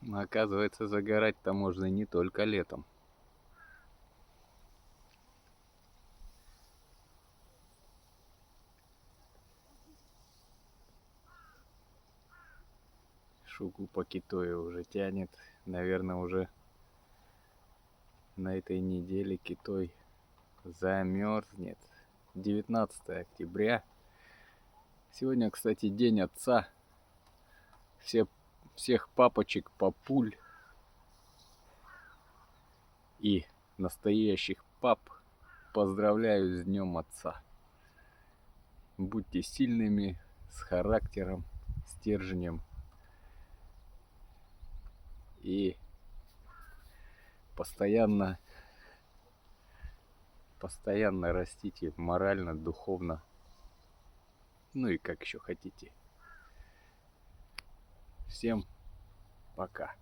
Но оказывается, загорать-то можно не только летом. Шугу по китою уже тянет. Наверное, уже на этой неделе китой замерзнет. 19 октября. Сегодня, кстати, день отца. Всех папочек, папуль и настоящих пап поздравляю с Днем Отца. Будьте сильными, с характером, стержнем и постоянно растите морально, духовно, ну и как еще хотите. Всем пока.